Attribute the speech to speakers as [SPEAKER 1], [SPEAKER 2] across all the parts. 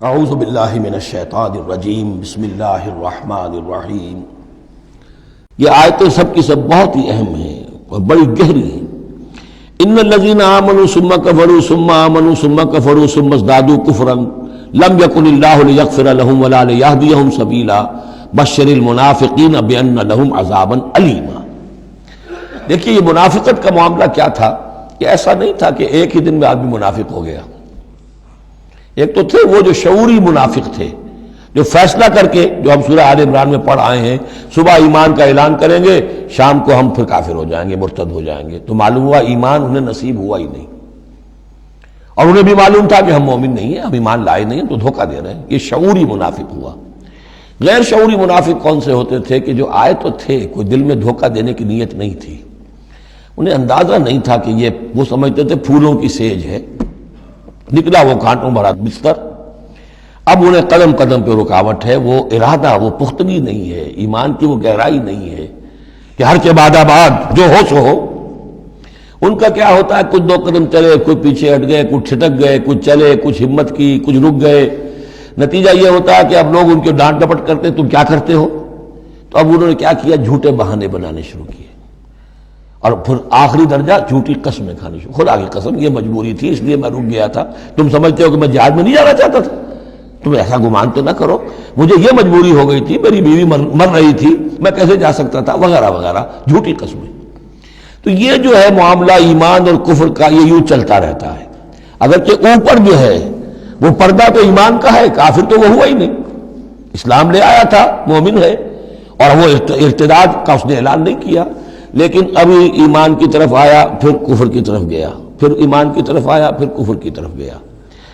[SPEAKER 1] اعوذ باللہ من الشیطان الرجیم بسم اللہ الرحمن الرحیم۔ یہ آیتیں سب کی سب بہت ہی اہم ہیں اور بڑی گہری ہیں۔ ان الذین آمنوا ثم کفروا ثم آمنوا ثم کفروا ثم ازدادوا کفرا لم یکن اللہ لیغفر لهم ولا لیہدیہم سبیلا بشر المنافقین بان لهم عذابا الیما۔ دیکھیے یہ منافقت کا معاملہ کیا تھا کہ ایسا نہیں تھا کہ ایک ہی دن میں آدمی منافق ہو گیا۔ ایک تو تھے وہ جو شعوری منافق تھے، جو فیصلہ کر کے، جو ہم سورہ آل عمران میں پڑھ آئے ہیں، صبح ایمان کا اعلان کریں گے، شام کو ہم پھر کافر ہو جائیں گے، مرتد ہو جائیں گے۔ تو معلوم ہوا ایمان انہیں نصیب ہوا ہی نہیں، اور انہیں بھی معلوم تھا کہ ہم مومن نہیں ہیں، ہم ایمان لائے نہیں ہیں، تو دھوکہ دے رہے ہیں۔ یہ شعوری منافق ہوا۔ غیر شعوری منافق کون سے ہوتے تھے کہ جو آئے تو تھے، کوئی دل میں دھوکہ دینے کی نیت نہیں تھی، انہیں اندازہ نہیں تھا کہ یہ، وہ سمجھتے تھے پھولوں کی سیج ہے، نکلا وہ کانٹوں بھرا بستر۔ اب انہیں قدم قدم پہ رکاوٹ ہے، وہ ارادہ، وہ پختگی نہیں ہے، ایمان کی وہ گہرائی نہیں ہے کہ ہر کے بعد آباد جو ہو سو ہو۔ ان کا کیا ہوتا ہے، کچھ دو قدم چلے، کچھ پیچھے ہٹ گئے، کچھ چھٹک گئے، کچھ چلے، کچھ ہمت کی، کچھ رک گئے۔ نتیجہ یہ ہوتا ہے کہ اب لوگ ان کے ڈانٹ ڈپٹ کرتے، تم کیا کرتے ہو؟ تو اب انہوں نے کیا کیا، جھوٹے بہانے بنانے شروع کیے، اور پھر آخری درجہ جھوٹی قسمیں کھانی شروع۔ خدا کی قسم یہ مجبوری تھی، اس لیے میں رک گیا تھا، تم سمجھتے ہو کہ میں جہاد میں نہیں جانا چاہتا تھا، تم ایسا گمان تو نہ کرو، مجھے یہ مجبوری ہو گئی تھی، میری بیوی مر رہی تھی، میں کیسے جا سکتا تھا، وغیرہ وغیرہ، جھوٹی قسمیں۔ تو یہ جو ہے معاملہ ایمان اور کفر کا، یہ یوں چلتا رہتا ہے۔ اگرچہ اوپر جو ہے وہ پردہ تو ایمان کا ہے، کافر تو وہ ہوا ہی نہیں، اسلام لے آیا تھا، مومن ہے، اور وہ ارتداد کا اس نے اعلان نہیں کیا، لیکن ابھی ایمان کی طرف آیا، پھر کفر کی طرف گیا، پھر ایمان کی طرف آیا، پھر کفر کی طرف گیا۔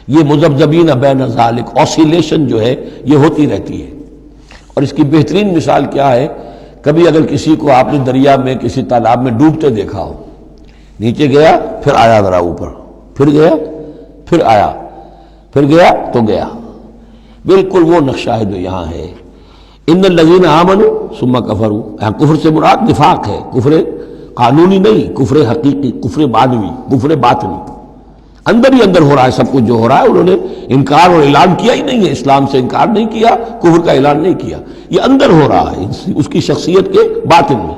[SPEAKER 1] یہ مذبذبین بین ذالک، اوسیلیشن جو ہے یہ ہوتی رہتی ہے۔ اور اس کی بہترین مثال کیا ہے، کبھی اگر کسی کو آپ نے دریا میں، کسی تالاب میں ڈوبتے دیکھا ہو، نیچے گیا پھر آیا ذرا اوپر، پھر گیا پھر آیا، پھر گیا تو گیا، بالکل وہ نقشہ ہے جو یہاں ہے۔ ان الذین آمنوا ثم کفروا، یہاں کفر سے مراد نفاق ہے، کفر قانونی نہیں، کفر حقیقی، کفر معنوی، کفر باطنی، اندر ہی اندر ہو رہا ہے سب کچھ جو ہو رہا ہے۔ انہوں نے انکار اور اعلان کیا ہی نہیں ہے، اسلام سے انکار نہیں کیا، کفر کا اعلان نہیں کیا، یہ اندر ہو رہا ہے اس کی شخصیت کے باطن میں۔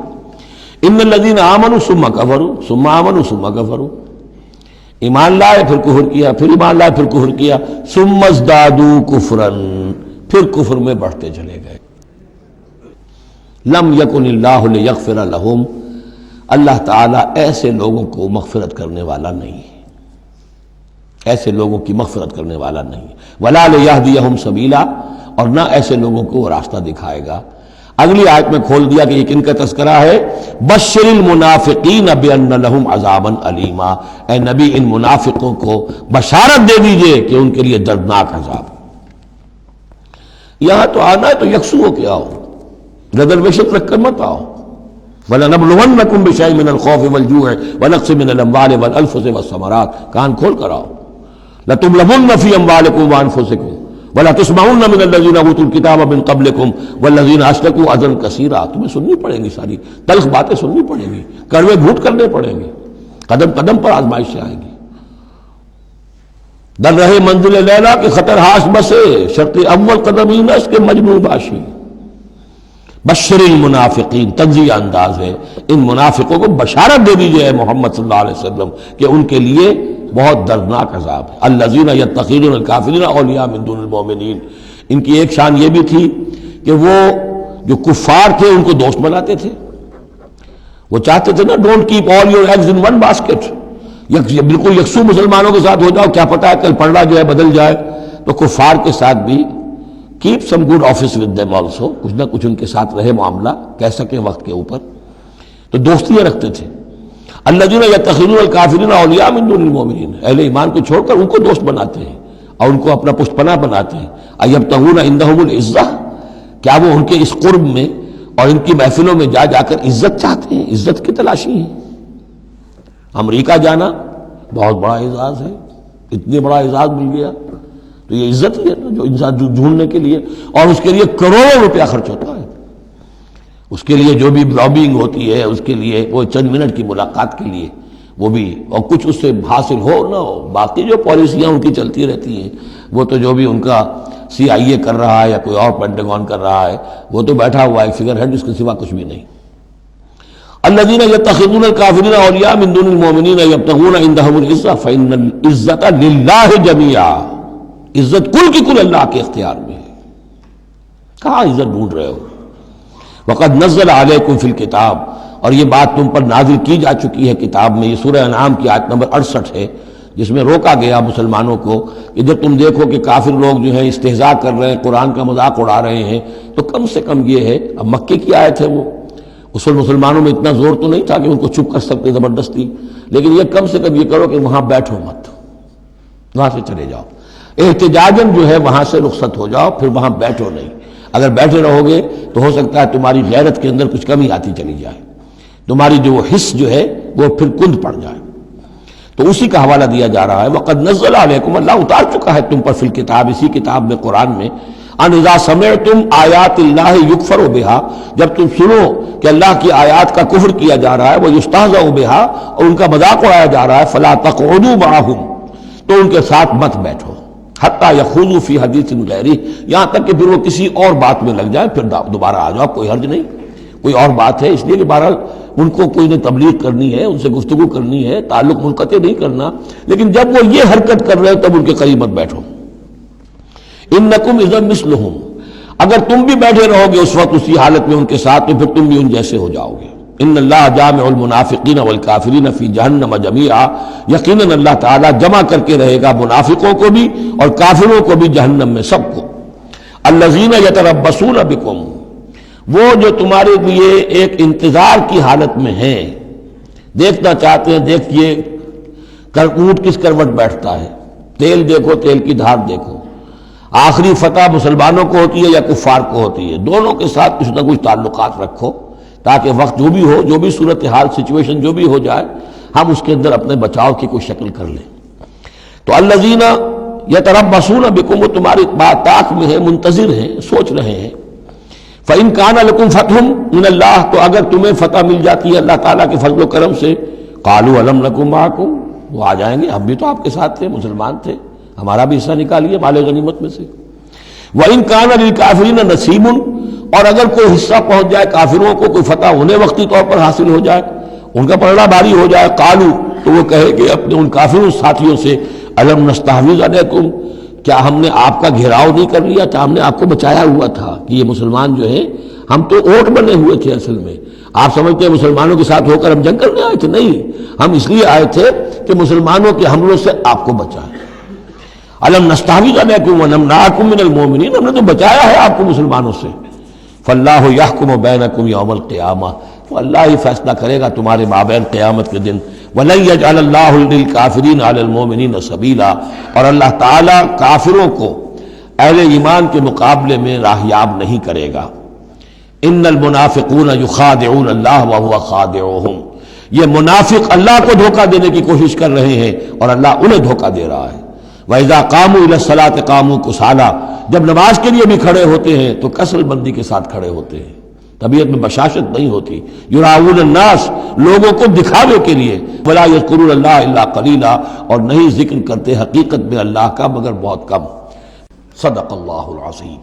[SPEAKER 1] ان الذین آمنوا ثم کفروا ثم آمنوا ثم کفروا، ایمان لائے پھر کفر کیا، پھر ایمان لائے پھر کفر کیا، ثم ازدادوا کفرا، پھر کفر میں بڑھتے چلے گئے۔ لم یکن اللہ لیغفر لہم، اللہ تعالیٰ ایسے لوگوں کو مغفرت کرنے والا نہیں ہے، ایسے لوگوں کی مغفرت کرنے والا نہیں ہے، ولا لیہدیہم سبیلا، اور نہ ایسے لوگوں کو وہ راستہ دکھائے گا۔ اگلی آیت میں کھول دیا کہ یہ کن کا تذکرہ ہے، بشر المنافقین بان لہم عذابا علیما، اے نبی ان منافقوں کو بشارت دے دیجئے کہ ان کے لیے دردناک عذاب۔ یہاں تو آنا ہے تو یکسو ہو کے آؤ، ریزرویشن رکھ کر مت آؤ۔ وَلَنَبْلُوَنَّكُمْ بِشَيْءٍ مِّنَ الْخَوْفِ وَالْجُوعِ وَنَقْصٍ مِّنَ الْأَمْوَالِ وَالْأَنفُسِ وَالثَّمَرَاتِ، کان کھول کر آؤ۔ لَتُبْلَوُنَّ فِي أَمْوَالِكُمْ وَأَنفُسِكُمْ وَلَتُسْمَعُنَّ مِنَ الَّذِينَ أُوتُوا الْكِتَابَ مِن قَبْلِكُمْ وَالَّذِينَ أَشْرَكُوا أَذًى كَثِيرًا، تمہیں سننی پڑیں گی، ساری تلخ باتیں سننی پڑیں گی، کڑوے گھونٹ کرنے پڑیں گے، قدم قدم پر آزمائشیں آئیں گی۔ در رہے منزل لیلا کے خطر ہاش بسے، شرط اول قدم ہی نس کے مجنون باشی۔ بشر المنافقین، تنزیہ انداز ہے، ان منافقوں کو بشارت دے دیجئے محمد صلی اللہ علیہ وسلم کہ ان کے لیے بہت دردناک عذاب ہے۔ الذین یتخذون الکافرین اولیاء من دون المؤمنین، ان کی ایک شان یہ بھی تھی کہ وہ جو کفار تھے ان کو دوست بناتے تھے، وہ چاہتے تھے نا don't keep all your eggs in one basket, بالکل یکسو مسلمانوں کے ساتھ ہو جاؤ، کیا پتہ ہے کل پلڑا جو ہے بدل جائے۔ تو کفار کے ساتھ بھی keep some good office with them also, کچھ نہ کچھ ان کے ساتھ رہے معاملہ، کہہ سکیں وقت کے اوپر، تو دوستیاں رکھتے تھے۔ الذین یتخذون الکافرین اولیاء من دون المؤمنین، اہل ایمان کو چھوڑ کر ان کو دوست بناتے ہیں اور ان کو اپنا پشت پناہ بناتے ہیں۔ ایبتغون عندہم العزہ، کیا وہ ان کے اس قرب میں اور ان کی محفلوں میں جا جا کر عزت چاہتے ہیں، عزت کی تلاشی ہیں۔ امریکہ جانا بہت بڑا اعزاز ہے، اتنے بڑا اعزاز مل گیا تو یہ عزت ہی ہے نا، جو انسان ڈھونڈنے کے لیے، اور اس کے لیے کروڑوں روپیہ خرچ ہوتا ہے، اس کے لیے جو بھی لابینگ ہوتی ہے، اس کے لیے وہ چند منٹ کی ملاقات کے لیے وہ بھی، اور کچھ اس سے حاصل ہو نہ ہو، باقی جو پالیسیاں ان کی چلتی رہتی ہیں وہ تو جو بھی ان کا CIA کر رہا ہے یا کوئی اور پینٹاگون کر رہا ہے وہ تو بیٹھا ہوا ہے فگر ہیڈ، اس کے سوا کچھ بھی نہیں۔ الذین یتخذون الکافرین اولیاء من دون المؤمنین یبتغون عندهم العزۃ فإن العزۃ للہ جمیعا، عزت کل کی کل اللہ کے اختیار میں ہے۔ کہاں عزت ڈھونڈ رہے ہو؟ وقد نزل علیکم فی الکتاب، اور یہ بات تم پر نازل کی جا چکی ہے کتاب میں، یہ سورہ انعام کی آیت نمبر 68 ہے، جس میں روکا گیا مسلمانوں کو کہ جب تم دیکھو کہ کافر لوگ جو ہیں استہزاء کر رہے ہیں، قرآن کا مذاق اڑا رہے ہیں، تو کم سے کم یہ ہے، اب مکے کی آیت ہے وہ، اس وقت مسلمانوں میں اتنا زور تو نہیں تھا کہ ان کو چپ کر سکتے زبردستی، لیکن یہ کم سے کم یہ کرو کہ وہاں بیٹھو مت، وہاں سے چلے جاؤ، احتجاجاً جو ہے وہاں سے رخصت ہو جاؤ، پھر وہاں بیٹھو نہیں۔ اگر بیٹھے رہو گے تو ہو سکتا ہے تمہاری غیرت کے اندر کچھ کمی آتی چلی جائے، تمہاری جو وہ حس جو ہے وہ پھر کند پڑ جائے۔ تو اسی کا حوالہ دیا جا رہا ہے، وقد نزل علیکم، اللہ اتار چکا ہے تم پر فی الکتاب، اسی کتاب میں قرآن میں، ان اذا سمعتم آیات اللہ یکفر بہا، جب تم سنو کہ اللہ کی آیات کا کفر کیا جا رہا ہے، وہ یستہزأ بہا، اور ان کا مذاق اڑایا جا رہا ہے، فلا تقعدوا معہم، تو ان کے ساتھ مت بیٹھو، حتی یخوضوا فی حدیث غیرہ، یہاں تک کہ پھر وہ کسی اور بات میں لگ جائیں، پھر دوبارہ آ جاؤ، کوئی حرج نہیں، کوئی اور بات ہے، اس لیے کہ بہرحال ان کو کوئی نے تبلیغ کرنی ہے، ان سے گفتگو کرنی ہے، تعلق منقطع نہیں کرنا، لیکن جب وہ یہ حرکت کر رہے تب ان کے قریب مت بیٹھو۔ انکم اذا مثلہم، اگر تم بھی بیٹھے رہو گے اس وقت اسی حالت میں ان کے ساتھ، تو پھر تم بھی ان جیسے ہو جاؤ گے۔ ان اللہ جامع المنافقین والکافرین فی جہنم جمیعا، یقیناً اللہ تعالیٰ جمع کر کے رہے گا منافقوں کو بھی اور کافروں کو بھی جہنم میں، سب کو۔ الذین یتربصون بکم، وہ جو تمہارے لیے ایک انتظار کی حالت میں ہیں، دیکھنا چاہتے ہیں، دیکھیے اونٹ کس کروٹ بیٹھتا ہے، تیل دیکھو، تیل کی دھار دیکھو، آخری فتح مسلمانوں کو ہوتی ہے یا کفار کو ہوتی ہے، دونوں کے ساتھ کچھ نہ کچھ تعلقات رکھو، تاکہ وقت جو بھی ہو، جو بھی صورتحال سچویشن جو بھی ہو جائے، ہم اس کے اندر اپنے بچاؤ کی کوئی شکل کر لیں۔ تو الذین یتربصون بکم، وہ تمہاری بات طاق میں ہے، منتظر ہیں، سوچ رہے ہیں۔ فَإِن كَانَ لَكُمْ فَتْحٌ مِّنَ اللَّهِ، تو اگر تمہیں فتح مل جاتی ہے اللہ تعالیٰ کے فضل و کرم سے، قَالُوا أَلَمْ نَكُن مَّعَكُمْ، وہ آ جائیں گے، ہم بھی تو آپ کے ساتھ تھے، مسلمان تھے، ہمارا بھی حصہ نکالیے مال غنیمت میں سے۔ وَإِن كَانَ لِلْكَافِرِينَ نَصِيبٌ، اور اگر کوئی حصہ پہنچ جائے کافروں کو، کوئی فتح انہیں وقتی طور پر حاصل ہو جائے، ان کا پلڑا بھاری ہو جائے، قالوا، تو وہ کہے کہ اپنے ان کافروں ساتھیوں سے، أَلَمْ نَسْتَحْوِذْ عَلَيْكُمْ، کیا ہم نے آپ کا گھیراؤ نہیں کر لیا تھا، ہم نے آپ کو بچایا ہوا تھا کہ یہ مسلمان جو ہیں، ہم تو اوٹ بنے ہوئے تھے اصل میں، آپ سمجھتے ہیں مسلمانوں کے ساتھ ہو کر ہم جنگ کرنے آئے تھے، نہیں، ہم اس لیے آئے تھے کہ مسلمانوں کے حملوں سے آپ کو بچائیں۔ أَلَمْ نَسْتَحْوِذْ عَلَيْكُمْ وَنَمْنَعْكُمْ مِنَ الْمُؤْمِنِينَ، ہم نے تو بچایا ہے آپ کو مسلمانوں سے۔ فَاللَّهُ يَحْكُمُ بَيْنَكُمْ يَوْمَ الْقِيَامَةِ، تو اللہ ہی فیصلہ کرے گا تمہارے مابین قیامت کے دن۔ وَلَن يَجْعَلَ اللَّهُ لِلْكَافِرِينَ عَلَى الْمُؤْمِنِينَ سَبِيلًا، اور اللہ تعالیٰ کافروں کو اہل ایمان کے مقابلے میں راہیاب نہیں کرے گا۔ ان المنافقون یخادعون اللہ وهو خادعهم، یہ منافق اللہ کو دھوکہ دینے کی کوشش کر رہے ہیں اور اللہ انہیں دھوکہ دے رہا ہے۔ وَإِذَا قَامُوا إِلَى الصَّلَاةِ قَامُوا كُسَالَىٰ، جب نماز کے لیے بھی کھڑے ہوتے ہیں تو کسل بندی کے ساتھ کھڑے ہوتے ہیں، طبیعت میں بشاشت نہیں ہوتی۔ یراؤون الناس، لوگوں کو دکھاوے کے لیے، ولا یذکرون اللہ الا قلیلا، اور نہیں ذکر کرتے حقیقت میں اللہ کا مگر بہت کم۔ صدق اللہ العظیم۔